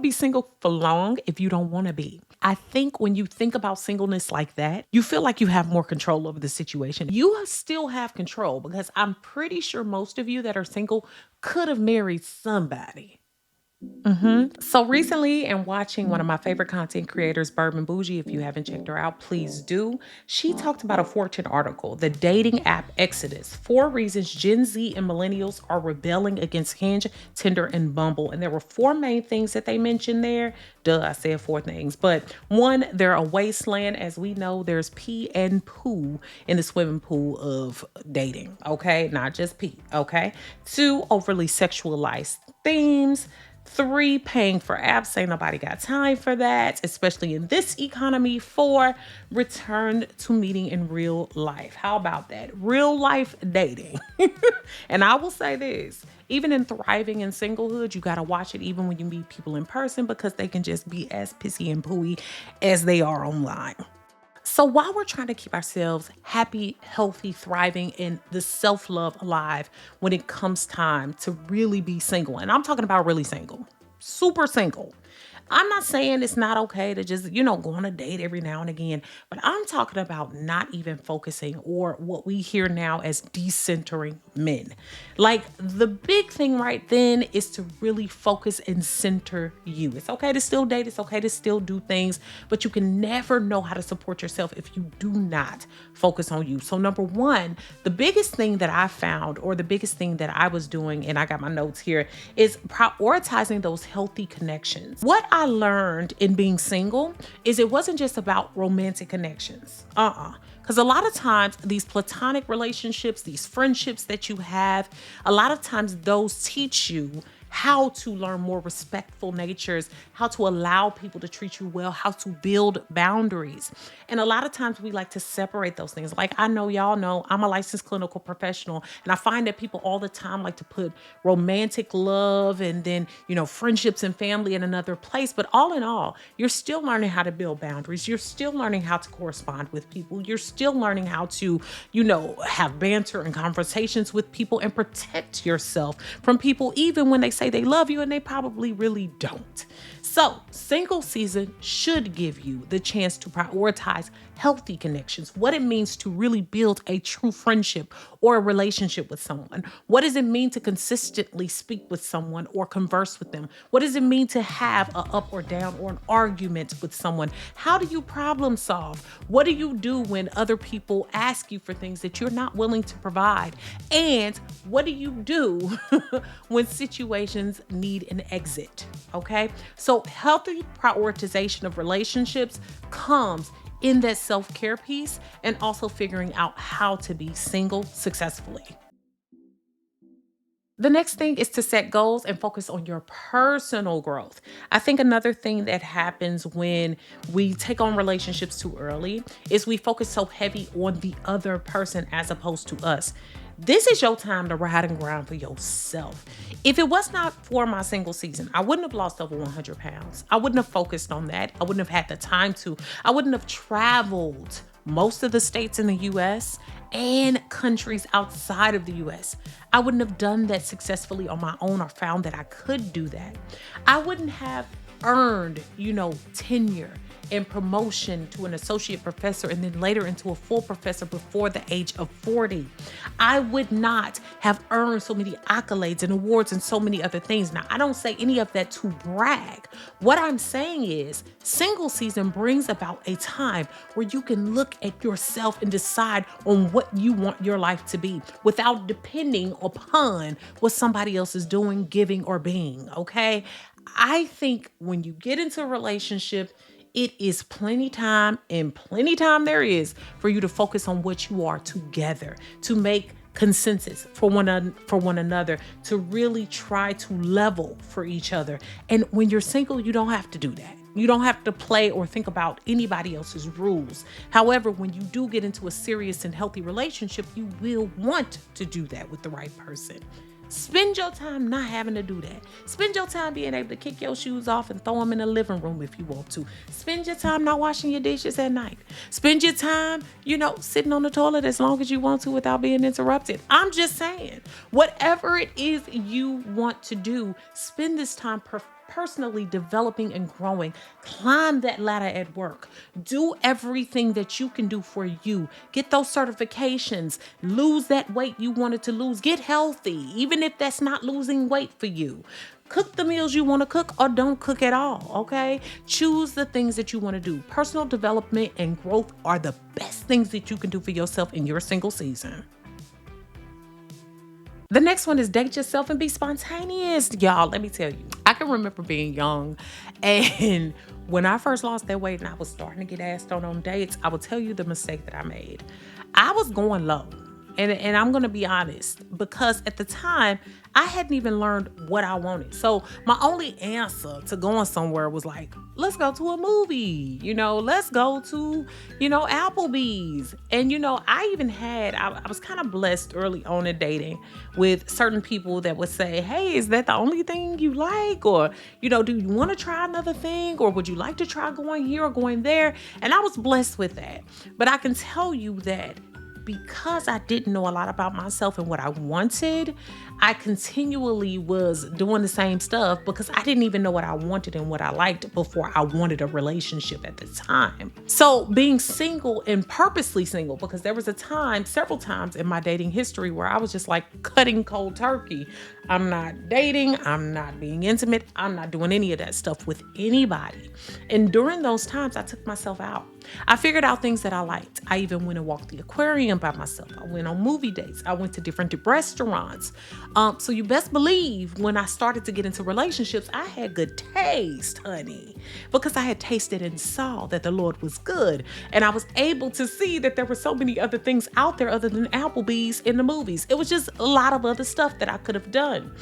to be single for long if you don't want to be. I think when you think about singleness like that, you feel like you have more control over the situation. You still have control because I'm pretty sure most of you that are single could have married somebody. So recently, and watching one of my favorite content creators, Bourbon Bougie, if you haven't checked her out, please do. She talked about a Fortune article, the dating app Exodus, 4 reasons Gen Z and millennials are rebelling against Hinge, Tinder, and Bumble. And there were 4 main things that they mentioned there. Duh, I said 4 things. But 1, they're a wasteland. As we know, there's pee and poo in the swimming pool of dating, okay? Not just pee, okay? 2, overly sexualized themes. 3, paying for apps. Ain't nobody got time for that, especially in this economy. 4, return to meeting in real life. How about that? Real life dating. And I will say this, even in thriving in singlehood, you got to watch it even when you meet people in person because they can just be as pissy and pooey as they are online. So while we're trying to keep ourselves happy, healthy, thriving, and the self-love alive when it comes time to really be single, and I'm talking about really single, super single. I'm not saying it's not okay to just, go on a date every now and again, but I'm talking about not even focusing or what we hear now as decentering men. Like the big thing right then is to really focus and center you. It's okay to still date. It's okay to still do things, but you can never know how to support yourself if you do not focus on you. So number 1, the biggest thing that I found or the biggest thing that I was doing, and I got my notes here, is prioritizing those healthy connections. What I learned in being single is it wasn't just about romantic connections. Because a lot of times these platonic relationships, these friendships that you have, a lot of times those teach you how to learn more respectful natures, how to allow people to treat you well, how to build boundaries. And a lot of times we like to separate those things. Like I know y'all know I'm a licensed clinical professional, and I find that people all the time like to put romantic love and then, friendships and family in another place. But all in all, you're still learning how to build boundaries. You're still learning how to correspond with people. You're still learning how to, have banter and conversations with people and protect yourself from people, even when they say they love you and they probably really don't. So single season should give you the chance to prioritize healthy connections, what it means to really build a true friendship or a relationship with someone. What does it mean to consistently speak with someone or converse with them? What does it mean to have an up or down or an argument with someone? How do you problem solve? What do you do when other people ask you for things that you're not willing to provide? And what do you do when situations need an exit? Okay, so healthy prioritization of relationships comes in that self-care piece and also figuring out how to be single successfully. The next thing is to set goals and focus on your personal growth. I think another thing that happens when we take on relationships too early is we focus so heavy on the other person as opposed to us. This is your time to ride and grind for yourself. If it was not for my single season, I wouldn't have lost over 100 pounds. I wouldn't have focused on that. I wouldn't have had the time to. I wouldn't have traveled most of the states in the US and countries outside of the US. I wouldn't have done that successfully on my own or found that I could do that. I wouldn't have earned, tenure and promotion to an associate professor and then later into a full professor before the age of 40. I would not have earned so many accolades and awards and so many other things. Now, I don't say any of that to brag. What I'm saying is single season brings about a time where you can look at yourself and decide on what you want your life to be without depending upon what somebody else is doing, giving, or being, okay? I think when you get into a relationship, it is plenty time there is for you to focus on what you are together, to make consensus for one another, to really try to level for each other. And when you're single, you don't have to do that. You don't have to play or think about anybody else's rules. However, when you do get into a serious and healthy relationship, you will want to do that with the right person. Spend your time not having to do that. Spend your time being able to kick your shoes off and throw them in the living room if you want to. Spend your time not washing your dishes at night. Spend your time, sitting on the toilet as long as you want to without being interrupted. I'm just saying, whatever it is you want to do, spend this time personally developing and growing. Climb that ladder at work. Do everything that you can do for you. Get those certifications. Lose that weight you wanted to lose. Get healthy, even if that's not losing weight for you. Cook the meals you want to cook or don't cook at all, okay? Choose the things that you want to do. Personal development and growth are the best things that you can do for yourself in your single season. The next one is date yourself and be spontaneous. Y'all, let me tell you, I can remember being young, and when I first lost that weight and I was starting to get asked on dates, I will tell you the mistake that I made. I was going low. And I'm going to be honest, because at the time, I hadn't even learned what I wanted. So my only answer to going somewhere was like, let's go to a movie, let's go to, Applebee's. And, I even I was kind of blessed early on in dating with certain people that would say, hey, is that the only thing you like? Or, do you want to try another thing? Or would you like to try going here or going there? And I was blessed with that. But I can tell you that because I didn't know a lot about myself and what I wanted, I continually was doing the same stuff because I didn't even know what I wanted and what I liked before I wanted a relationship at the time. So being single and purposely single, because there was several times in my dating history where I was just like cutting cold turkey. I'm not dating. I'm not being intimate. I'm not doing any of that stuff with anybody. And during those times, I took myself out. I figured out things that I liked. I even went and walked the aquarium by myself. I went on movie dates. I went to different restaurants. So you best believe when I started to get into relationships, I had good taste, honey, because I had tasted and saw that the Lord was good. And I was able to see that there were so many other things out there other than Applebee's in the movies. It was just a lot of other stuff that I could have done.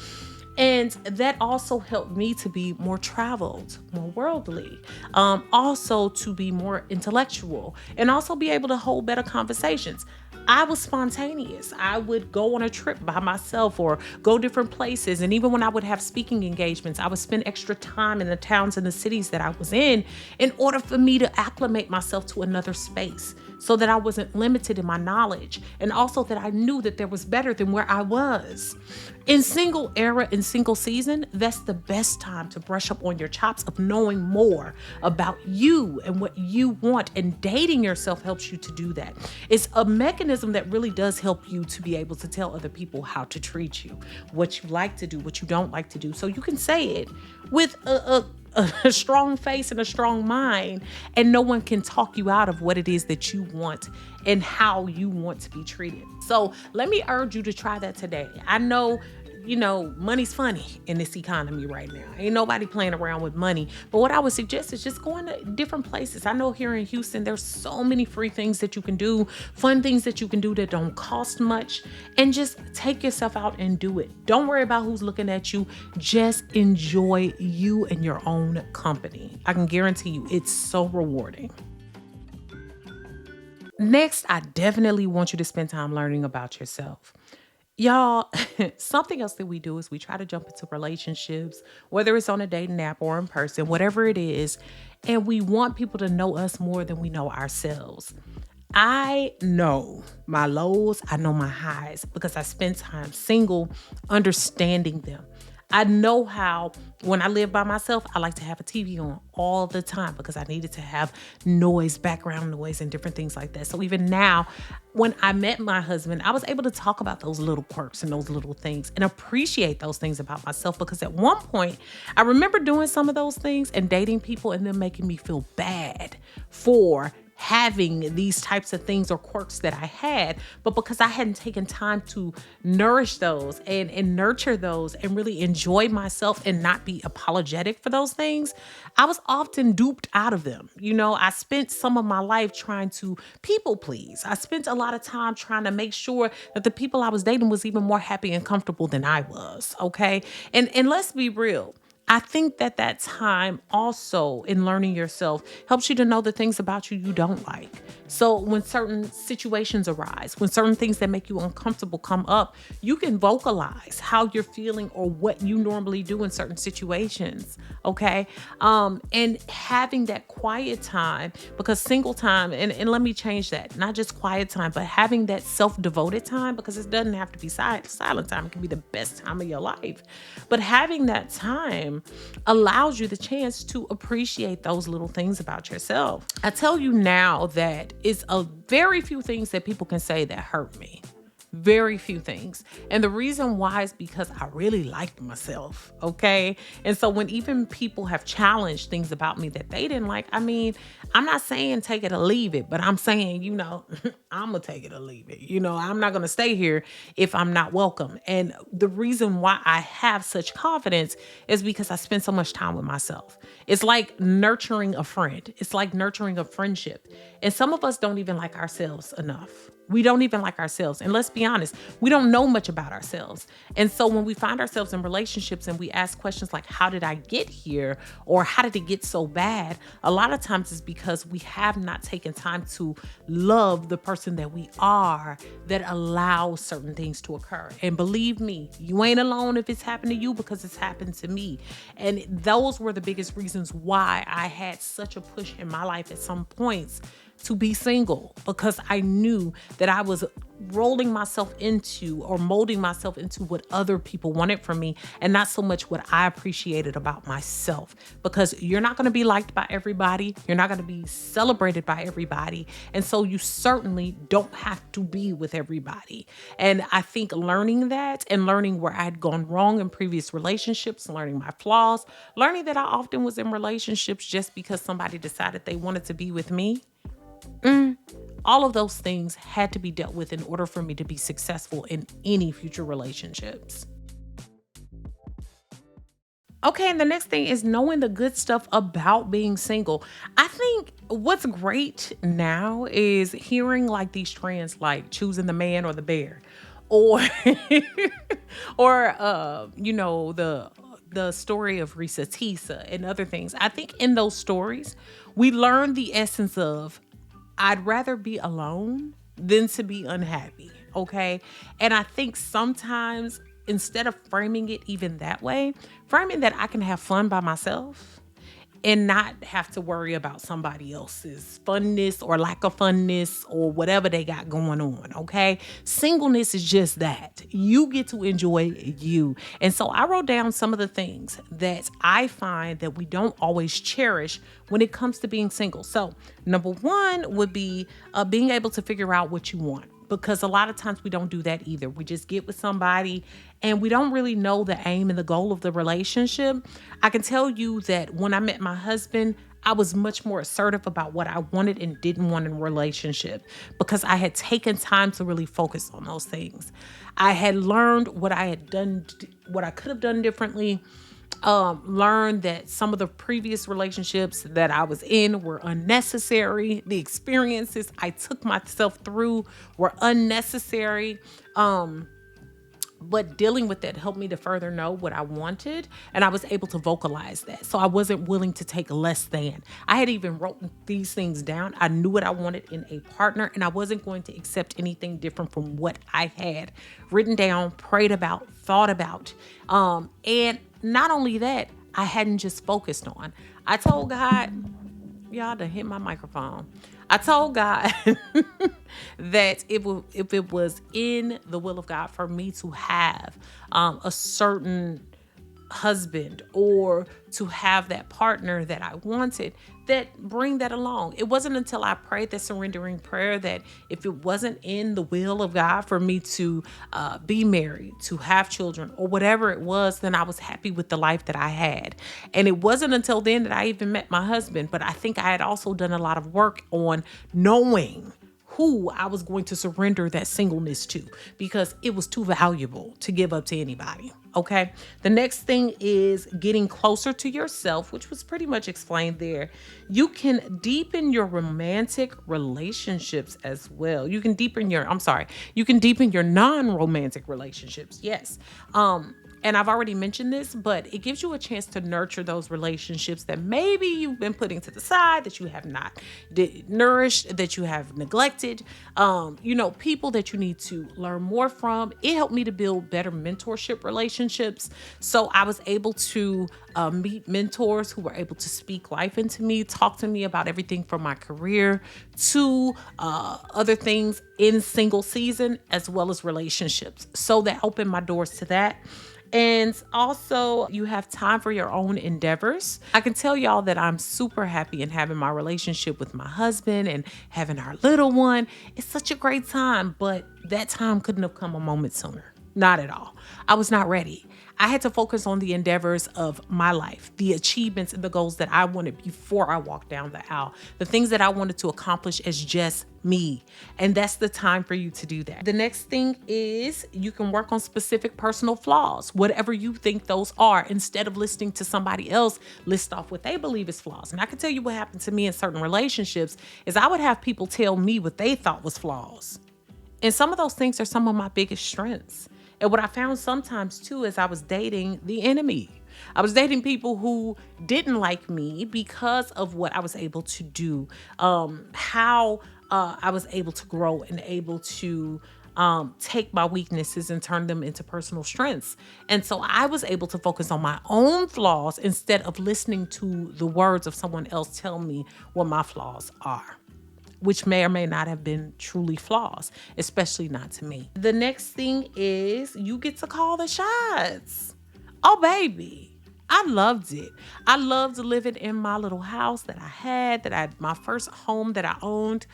And that also helped me to be more traveled, more worldly, also to be more intellectual, and also be able to hold better conversations. I was spontaneous. I would go on a trip by myself or go different places. And even when I would have speaking engagements, I would spend extra time in the towns and the cities that I was in order for me to acclimate myself to another space so that I wasn't limited in my knowledge, and also that I knew that there was better than where I was. In single era and single season, that's the best time to brush up on your chops of knowing more about you and what you want, and dating yourself helps you to do that. It's a mechanism that really does help you to be able to tell other people how to treat you, what you like to do, what you don't like to do. So you can say it with a strong face and a strong mind, and no one can talk you out of what it is that you want and how you want to be treated. So let me urge you to try that today. I know, money's funny in this economy right now. Ain't nobody playing around with money. But what I would suggest is just going to different places. I know here in Houston, there's so many free things that you can do, fun things that you can do that don't cost much, and just take yourself out and do it. Don't worry about who's looking at you. Just enjoy you and your own company. I can guarantee you it's so rewarding. Next, I definitely want you to spend time learning about yourself. Y'all, something else that we do is we try to jump into relationships, whether it's on a dating app or in person, whatever it is, and we want people to know us more than we know ourselves. I know my lows, I know my highs, because I spend time single, understanding them. I know how, when I live by myself, I like to have a TV on all the time because I needed to have noise, background noise, and different things like that. So even now, when I met my husband, I was able to talk about those little quirks and those little things and appreciate those things about myself, because at one point, I remember doing some of those things and dating people and them making me feel bad for having these types of things or quirks that I had, but because I hadn't taken time to nourish those and nurture those and really enjoy myself and not be apologetic for those things, I was often duped out of them. I spent some of my life trying to people please. I spent a lot of time trying to make sure that the people I was dating was even more happy and comfortable than I was, okay? And let's be real. I think that time also in learning yourself helps you to know the things about you don't like. So when certain situations arise, when certain things that make you uncomfortable come up, you can vocalize how you're feeling or what you normally do in certain situations, okay? And having that quiet time, because single time, and let me change that, not just quiet time, but having that self-devoted time, because it doesn't have to be silent time. It can be the best time of your life. But having that time allows you the chance to appreciate those little things about yourself. I tell you now that it's a very few things that people can say that hurt me. Very few things. And the reason why is because I really liked myself. Okay. And so when even people have challenged things about me that they didn't like, I mean, I'm not saying take it or leave it, but I'm saying, I'm going to take it or leave it. I'm not going to stay here if I'm not welcome. And the reason why I have such confidence is because I spend so much time with myself. It's like nurturing a friend. It's like nurturing a friendship. And some of us don't even like ourselves enough. We don't even like ourselves. And let's be honest, we don't know much about ourselves. And so when we find ourselves in relationships and we ask questions like, how did I get here? Or how did it get so bad? A lot of times it's because we have not taken time to love the person that we are that allows certain things to occur. And believe me, you ain't alone if it's happened to you, because it's happened to me. And those were the biggest reasons why I had such a push in my life at some points to be single, because I knew that I was rolling myself into or molding myself into what other people wanted from me and not so much what I appreciated about myself. Because you're not going to be liked by everybody. You're not going to be celebrated by everybody. And so you certainly don't have to be with everybody. And I think learning that and learning where I had gone wrong in previous relationships, learning my flaws, learning that I often was in relationships just because somebody decided they wanted to be with me. All of those things had to be dealt with in order for me to be successful in any future relationships. Okay, and the next thing is knowing the good stuff about being single. I think what's great now is hearing like these trends like choosing the man or the bear, or the story of Risa Tisa and other things. I think in those stories, we learn the essence of I'd rather be alone than to be unhappy, okay? And I think sometimes instead of framing it even that way, framing that I can have fun by myself and not have to worry about somebody else's funness or lack of funness or whatever they got going on, okay? Singleness is just that. You get to enjoy you. And so I wrote down some of the things that I find that we don't always cherish when it comes to being single. So number one would be being able to figure out what you want. Because a lot of times we don't do that either. We just get with somebody and we don't really know the aim and the goal of the relationship. I can tell you that when I met my husband, I was much more assertive about what I wanted and didn't want in a relationship because I had taken time to really focus on those things. I had learned what I had done, what I could have done differently. Learned that some of the previous relationships that I was in were unnecessary. The experiences I took myself through were unnecessary. But dealing with that helped me to further know what I wanted, and I was able to vocalize that. So I wasn't willing to take less than. I had even written these things down. I knew what I wanted in a partner, and I wasn't going to accept anything different from what I had written down, prayed about, thought about. And not only that, I hadn't just focused on. I told God, y'all done hit my microphone. I told God that if it was in the will of God for me to have a certain husband or to have that partner that I wanted, that bring that along. It wasn't until I prayed that surrendering prayer that if it wasn't in the will of God for me to be married, to have children or whatever it was, then I was happy with the life that I had. And it wasn't until then that I even met my husband. But I think I had also done a lot of work on knowing who I was going to surrender that singleness to, because it was too valuable to give up to anybody. Okay. The next thing is getting closer to yourself, which was pretty much explained there. You can deepen your romantic relationships as well. You can deepen your non-romantic relationships. Yes. And I've already mentioned this, but it gives you a chance to nurture those relationships that maybe you've been putting to the side, that you have not nourished, that you have neglected, people that you need to learn more from. It helped me to build better mentorship relationships. So I was able to meet mentors who were able to speak life into me, talk to me about everything from my career to other things in single season, as well as relationships. So that opened my doors to that. And also, you have time for your own endeavors. I can tell y'all that I'm super happy in having my relationship with my husband and having our little one. It's such a great time, but that time couldn't have come a moment sooner. Not at all. I was not ready. I had to focus on the endeavors of my life, the achievements and the goals that I wanted before I walked down the aisle, the things that I wanted to accomplish as just me. And that's the time for you to do that. The next thing is you can work on specific personal flaws, whatever you think those are, instead of listening to somebody else list off what they believe is flaws. And I can tell you what happened to me in certain relationships is I would have people tell me what they thought was flaws. And some of those things are some of my biggest strengths. And what I found sometimes too is I was dating the enemy. I was dating people who didn't like me because of what I was able to do, how I was able to grow and able to take my weaknesses and turn them into personal strengths. And so I was able to focus on my own flaws instead of listening to the words of someone else tell me what my flaws are, which may or may not have been truly flaws, especially not to me. The next thing is you get to call the shots. Oh, baby. I loved it. I loved living in my little house that I had, my first home that I owned.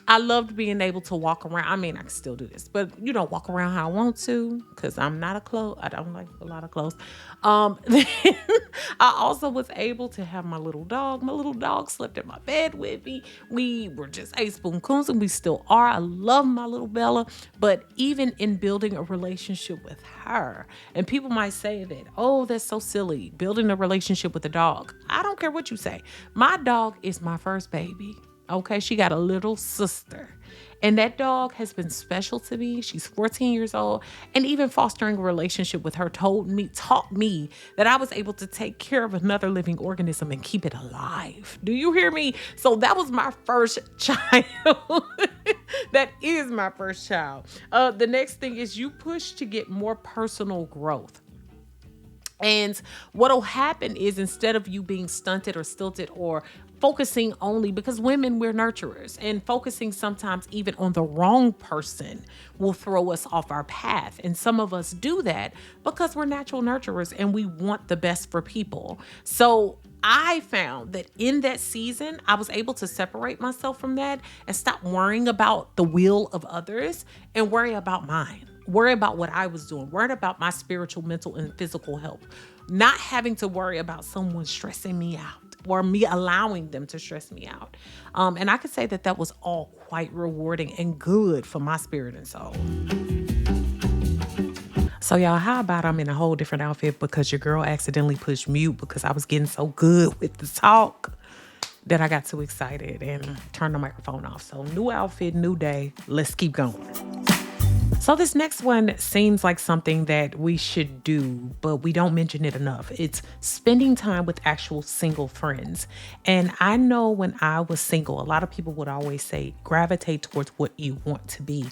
I loved being able to walk around. I mean, I can still do this, but walk around how I want to because I'm not I don't like a lot of clothes. Then I also was able to have my little dog. My little dog slept in my bed with me. We were just a spoon coons and we still are. I love my little Bella, but even in building a relationship with her, and people might say that, oh, that's so silly, building a relationship with a dog. I don't care what you say. My dog is my first baby. Okay, she got a little sister. And that dog has been special to me. She's 14 years old. And even fostering a relationship with her taught me that I was able to take care of another living organism and keep it alive. Do you hear me? So that was my first child. That is my first child. The next thing is you push to get more personal growth. And what'll happen is instead of you being stunted or stilted or focusing only, because women, we're nurturers, and focusing sometimes even on the wrong person will throw us off our path. And some of us do that because we're natural nurturers and we want the best for people. So I found that in that season, I was able to separate myself from that and stop worrying about the will of others and worry about mine. Worry about what I was doing, worried about my spiritual, mental, and physical health, not having to worry about someone stressing me out or me allowing them to stress me out. And I could say that was all quite rewarding and good for my spirit and soul. So y'all, how about I'm in a whole different outfit because your girl accidentally pushed mute because I was getting so good with the talk that I got too excited and turned the microphone off. So new outfit, new day. Let's keep going. So this next one seems like something that we should do, but we don't mention it enough. It's spending time with actual single friends. And I know when I was single, a lot of people would always say, gravitate towards what you want to be.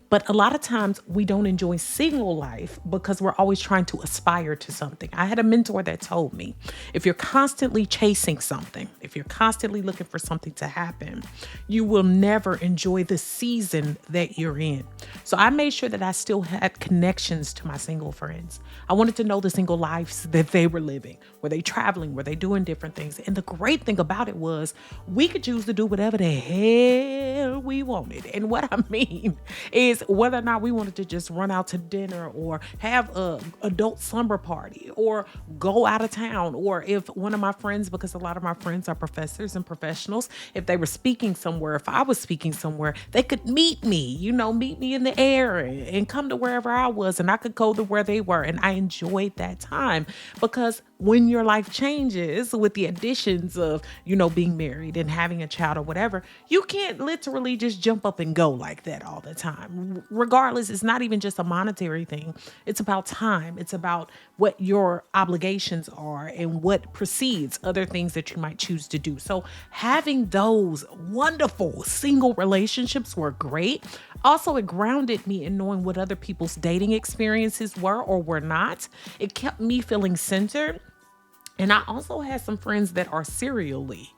But a lot of times we don't enjoy single life because we're always trying to aspire to something. I had a mentor that told me, if you're constantly chasing something, if you're constantly looking for something to happen, you will never enjoy the season that you're in. So I made sure that I still had connections to my single friends. I wanted to know the single lives that they were living. Were they traveling? Were they doing different things? And the great thing about it was we could choose to do whatever the hell we wanted. And what I mean is whether or not we wanted to just run out to dinner or have a adult slumber party or go out of town, or if one of my friends, because a lot of my friends are professors and professionals, if they were speaking somewhere, if I was speaking somewhere, they could meet me in the air and come to wherever I was, and I could go to where they were. And I enjoyed that time because when your life changes with the additions of, being married and having a child or whatever, you can't literally just jump up and go like that all the time. Regardless, it's not even just a monetary thing. It's about time. It's about what your obligations are and what precedes other things that you might choose to do. So having those wonderful single relationships were great. Also, it grounded me in knowing what other people's dating experiences were or were not. It kept me feeling centered. And I also had some friends that are serially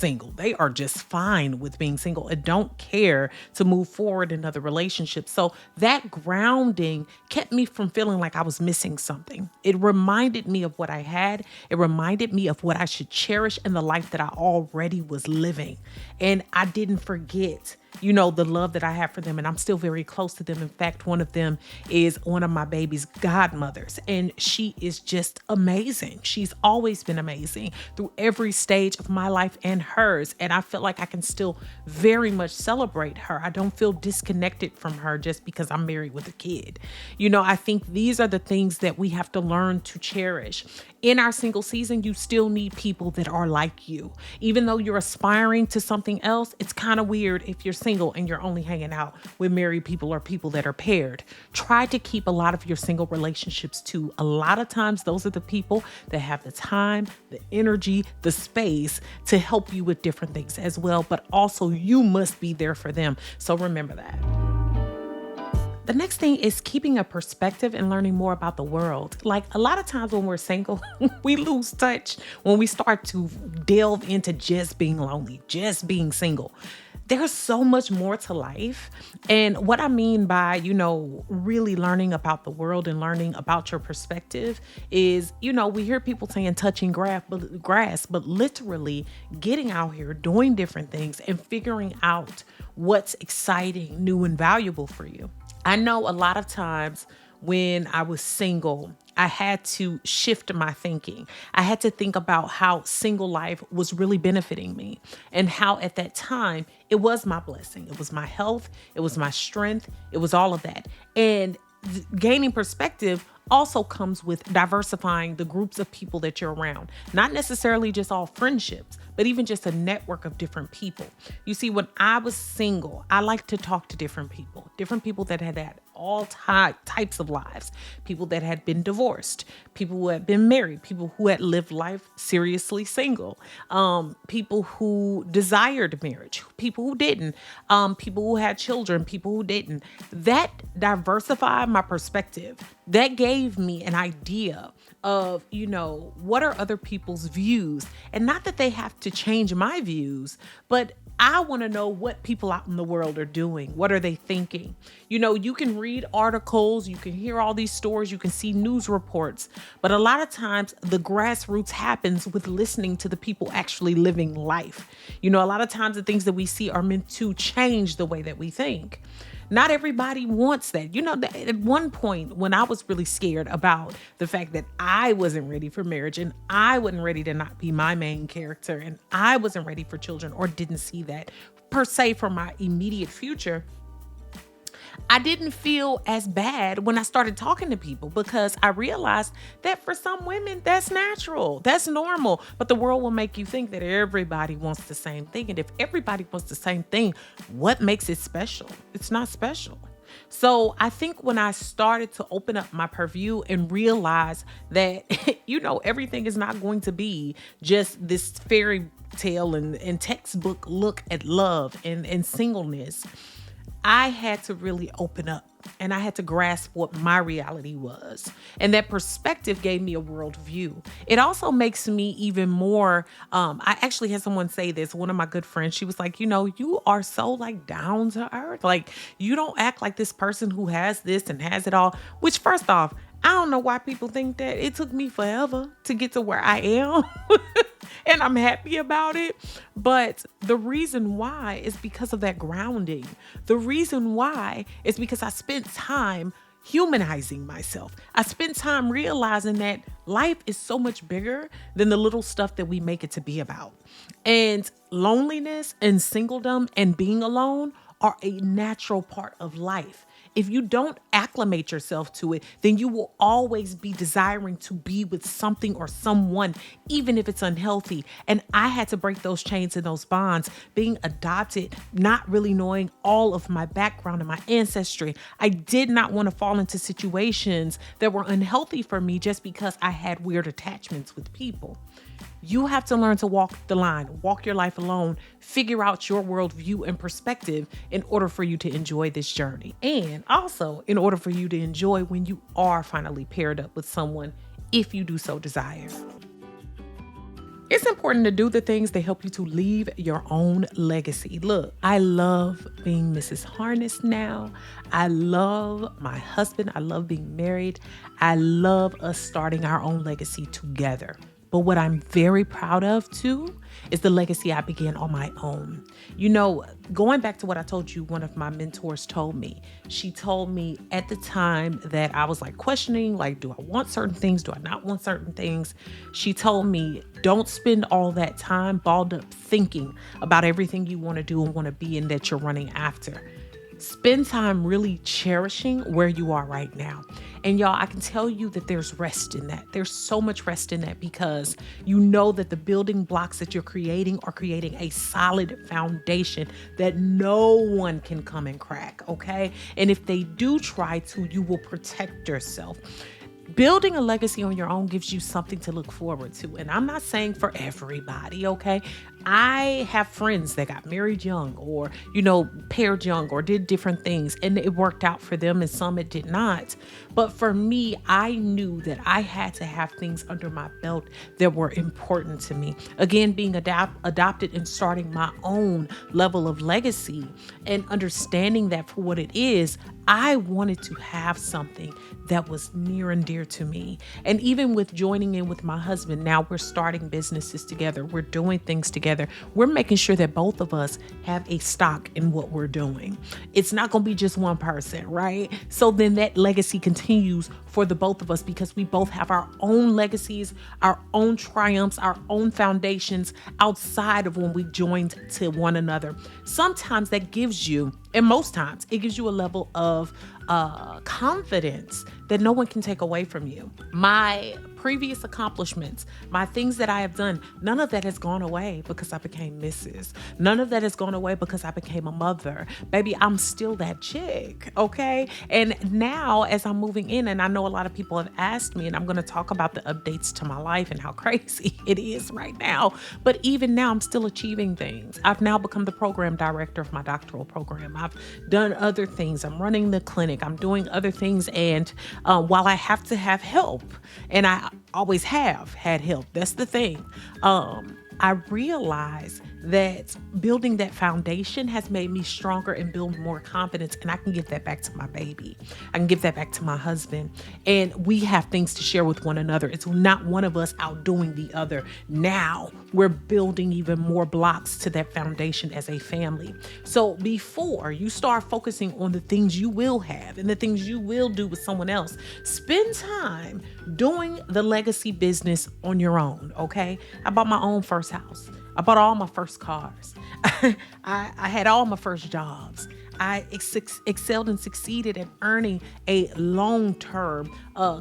single. They are just fine with being single and don't care to move forward in other relationships. So that grounding kept me from feeling like I was missing something. It reminded me of what I had. It reminded me of what I should cherish in the life that I already was living. And I didn't forget the love that I have for them. And I'm still very close to them. In fact, one of them is one of my baby's godmothers. And she is just amazing. She's always been amazing through every stage of my life and hers. And I feel like I can still very much celebrate her. I don't feel disconnected from her just because I'm married with a kid. I think these are the things that we have to learn to cherish. In our single season, you still need people that are like you. Even though you're aspiring to something else, it's kind of weird if you're single and you're only hanging out with married people or people that are paired. Try to keep a lot of your single relationships too. A lot of times, those are the people that have the time, the energy, the space to help you with different things as well. But also, you must be there for them. So remember that. The next thing is keeping a perspective and learning more about the world. Like a lot of times when we're single, we lose touch when we start to delve into just being lonely, just being single. There's so much more to life. And what I mean by, really learning about the world and learning about your perspective is, we hear people saying touching grass, but literally getting out here, doing different things and figuring out what's exciting, new and valuable for you. I know a lot of times when I was single, I had to shift my thinking. I had to think about how single life was really benefiting me and how at that time it was my blessing. It was my health. It was my strength. It was all of that. And gaining perspective also comes with diversifying the groups of people that you're around. Not necessarily just all friendships, but even just a network of different people. You see, when I was single, I liked to talk to different people that had all types of lives, people that had been divorced, people who had been married, people who had lived life seriously single, people who desired marriage, people who didn't, people who had children, people who didn't. That diversified my perspective. That gave me an idea of, what are other people's views? And not that they have to change my views, but I want to know what people out in the world are doing. What are they thinking? You can read articles, you can hear all these stories, you can see news reports, but a lot of times the grassroots happens with listening to the people actually living life. A lot of times the things that we see are meant to change the way that we think. Not everybody wants that. At one point when I was really scared about the fact that I wasn't ready for marriage and I wasn't ready to not be my main character and I wasn't ready for children or didn't see that per se for my immediate future, I didn't feel as bad when I started talking to people because I realized that for some women, that's natural, that's normal. But the world will make you think that everybody wants the same thing. And if everybody wants the same thing, what makes it special? It's not special. So I think when I started to open up my purview and realize that, everything is not going to be just this fairy tale and textbook look at love and singleness, I had to really open up and I had to grasp what my reality was. And that perspective gave me a worldview. It also makes me even more, I actually had someone say this, one of my good friends, she was like, you are so down to earth. You don't act like this person who has this and has it all, which first off, I don't know why people think that. It took me forever to get to where I am. And I'm happy about it. But the reason why is because of that grounding. The reason why is because I spent time humanizing myself. I spent time realizing that life is so much bigger than the little stuff that we make it to be about. And loneliness and singledom and being alone are a natural part of life. If you don't acclimate yourself to it, then you will always be desiring to be with something or someone, even if it's unhealthy. And I had to break those chains and those bonds. Being adopted, not really knowing all of my background and my ancestry, I did not want to fall into situations that were unhealthy for me just because I had weird attachments with people. You have to learn to walk the line, walk your life alone, figure out your worldview and perspective in order for you to enjoy this journey. And also in order for you to enjoy when you are finally paired up with someone, if you do so desire. It's important to do the things that help you to leave your own legacy. Look, I love being Mrs. Harness now. I love my husband. I love being married. I love us starting our own legacy together. But what I'm very proud of too is the legacy I began on my own. You know, going back to what I told you, one of my mentors told me. She told me at the time that I was like questioning, like, do I want certain things? Do I not want certain things? She told me, don't spend all that time balled up thinking about everything you want to do and want to be and that you're running after. Spend time really cherishing where you are right now. And y'all, I can tell you that there's rest in that. There's so much rest in that because you know that the building blocks that you're creating are creating a solid foundation that no one can come and crack, okay? And if they do try to, you will protect yourself. Building a legacy on your own gives you something to look forward to. And I'm not saying for everybody, okay? I have friends that got married young or, paired young or did different things and it worked out for them and some it did not. But for me, I knew that I had to have things under my belt that were important to me. Again, being adopted and starting my own level of legacy and understanding that for what it is, I wanted to have something that was near and dear to me. And even with joining in with my husband, now we're starting businesses together. We're doing things together. We're making sure that both of us have a stock in what we're doing. It's not going to be just one person, right? So then that legacy continues for the both of us because we both have our own legacies, our own triumphs, our own foundations outside of when we joined to one another. Sometimes that gives you, and most times it gives you a level of confidence that no one can take away from you. My previous accomplishments, my things that I have done, none of that has gone away because I became Mrs. None of that has gone away because I became a mother. Baby, I'm still that chick, okay? And now as I'm moving in, and I know a lot of people have asked me, and I'm going to talk about the updates to my life and how crazy it is right now. But even now, I'm still achieving things. I've now become the program director of my doctoral program. I've done other things. I'm running the clinic. I'm doing other things. And while I have to have help, and I always have had help, that's the thing. I realize that building that foundation has made me stronger and build more confidence. And I can give that back to my baby. I can give that back to my husband. And we have things to share with one another. It's not one of us outdoing the other. Now we're building even more blocks to that foundation as a family. So before you start focusing on the things you will have and the things you will do with someone else, spend time doing the legacy business on your own, okay? I bought my own first house. I bought all my first cars. I had all my first jobs. I excelled and succeeded at earning a long-term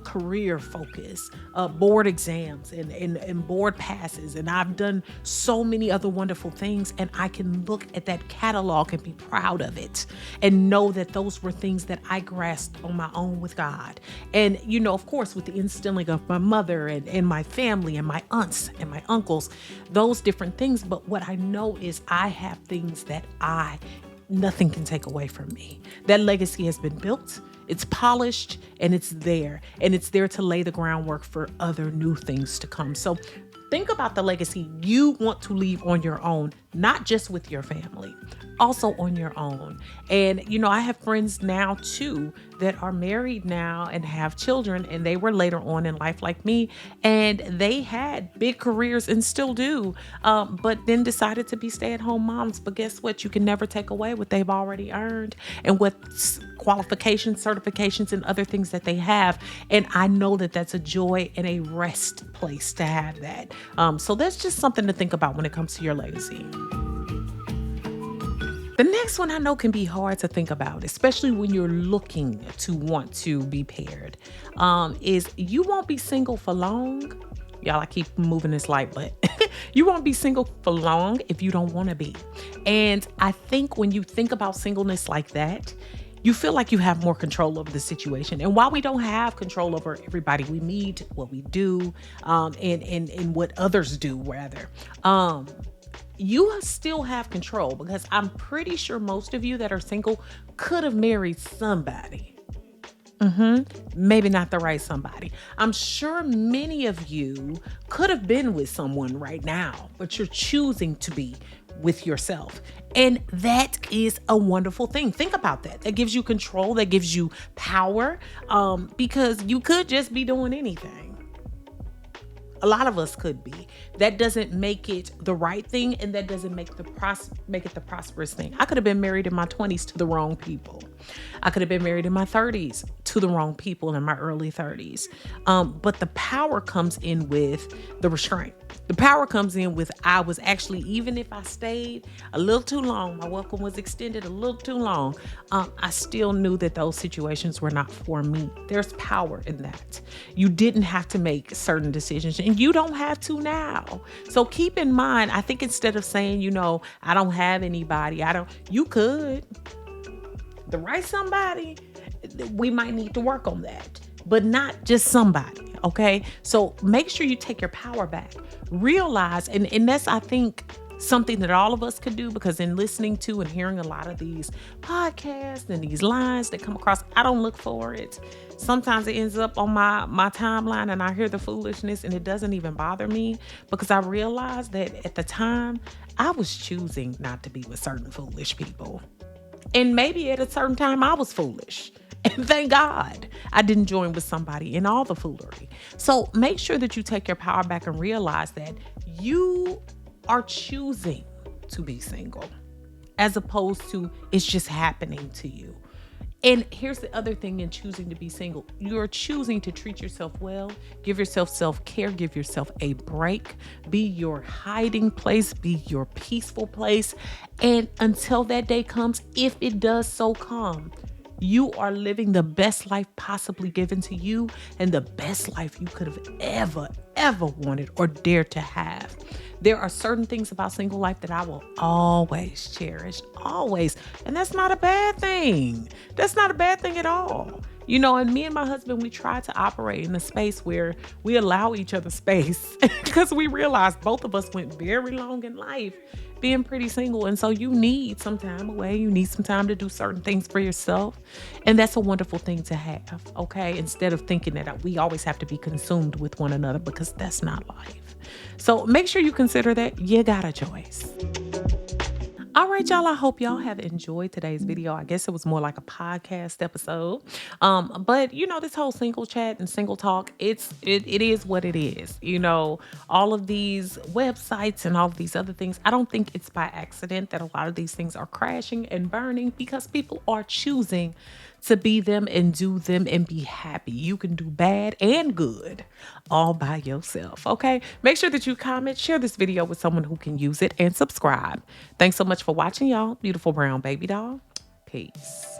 career focus, board exams and board passes. And I've done so many other wonderful things. And I can look at that catalog and be proud of it and know that those were things that I grasped on my own with God. And, of course, with the instilling of my mother and my family and my aunts and my uncles, those different things. But what I know is I have things that nothing can take away from me. That legacy has been built, it's polished, and it's there. And it's there to lay the groundwork for other new things to come. So think about the legacy you want to leave on your own, not just with your family, also on your own. And, I have friends now too that are married now and have children, and they were later on in life like me, and they had big careers and still do, but then decided to be stay-at-home moms. But guess what? You can never take away what they've already earned and what qualifications, certifications, and other things that they have. And I know that that's a joy and a rest place to have that. So that's just something to think about when it comes to your legacy. The next one I know can be hard to think about, especially when you're looking to want to be paired, is you won't be single for long. Y'all, I keep moving this light, but you won't be single for long if you don't want to be. And I think when you think about singleness like that, you feel like you have more control over the situation. And while we don't have control over everybody we meet, what we do, and what others do, rather, you still have control, because I'm pretty sure most of you that are single could have married somebody. Maybe not the right somebody. I'm sure many of you could have been with someone right now, but you're choosing to be with yourself. And that is a wonderful thing. Think about that. That gives you control, that gives you power, because you could just be doing anything. A lot of us could be. That doesn't make it the right thing, and that doesn't make it the prosperous thing. I could have been married in my 20s to the wrong people. I could have been married in my 30s to the wrong people in my early 30s. But the power comes in with the restraint. The power comes in with I was actually, even if I stayed a little too long, my welcome was extended a little too long, I still knew that those situations were not for me. There's power in that. You didn't have to make certain decisions, and you don't have to now. So keep in mind, I think instead of saying, I don't have anybody, you could. The right somebody, we might need to work on that, but not just somebody. Okay. So make sure you take your power back. Realize, and that's, I think, something that all of us could do, because in listening to and hearing a lot of these podcasts and these lines that come across, I don't look for it. Sometimes it ends up on my timeline and I hear the foolishness and it doesn't even bother me, because I realized that at the time I was choosing not to be with certain foolish people. And maybe at a certain time I was foolish. And thank God I didn't join with somebody in all the foolery. So make sure that you take your power back and realize that you are choosing to be single, as opposed to it's just happening to you. And here's the other thing in choosing to be single. You're choosing to treat yourself well, give yourself self-care, give yourself a break, be your hiding place, be your peaceful place. And until that day comes, if it does so come, you are living the best life possibly given to you, and the best life you could have ever wanted or dared to have. There are certain things about single life that I will always cherish, always. And that's not a bad thing. That's not a bad thing at all. And me and my husband, we try to operate in a space where we allow each other space, because we realized both of us went very long in life being pretty single. And so you need some time away. You need some time to do certain things for yourself. And that's a wonderful thing to have, okay? Instead of thinking that we always have to be consumed with one another, because that's not life. So make sure you consider that you got a choice. All right, y'all, I hope y'all have enjoyed today's video. I guess it was more like a podcast episode. But this whole single chat and single talk, it is what it is. All of these websites and all of these other things, I don't think it's by accident that a lot of these things are crashing and burning, because people are choosing to be them and do them and be happy. You can do bad and good all by yourself, okay? Make sure that you comment, share this video with someone who can use it, and subscribe. Thanks so much for watching, y'all. Beautiful brown baby doll. Peace.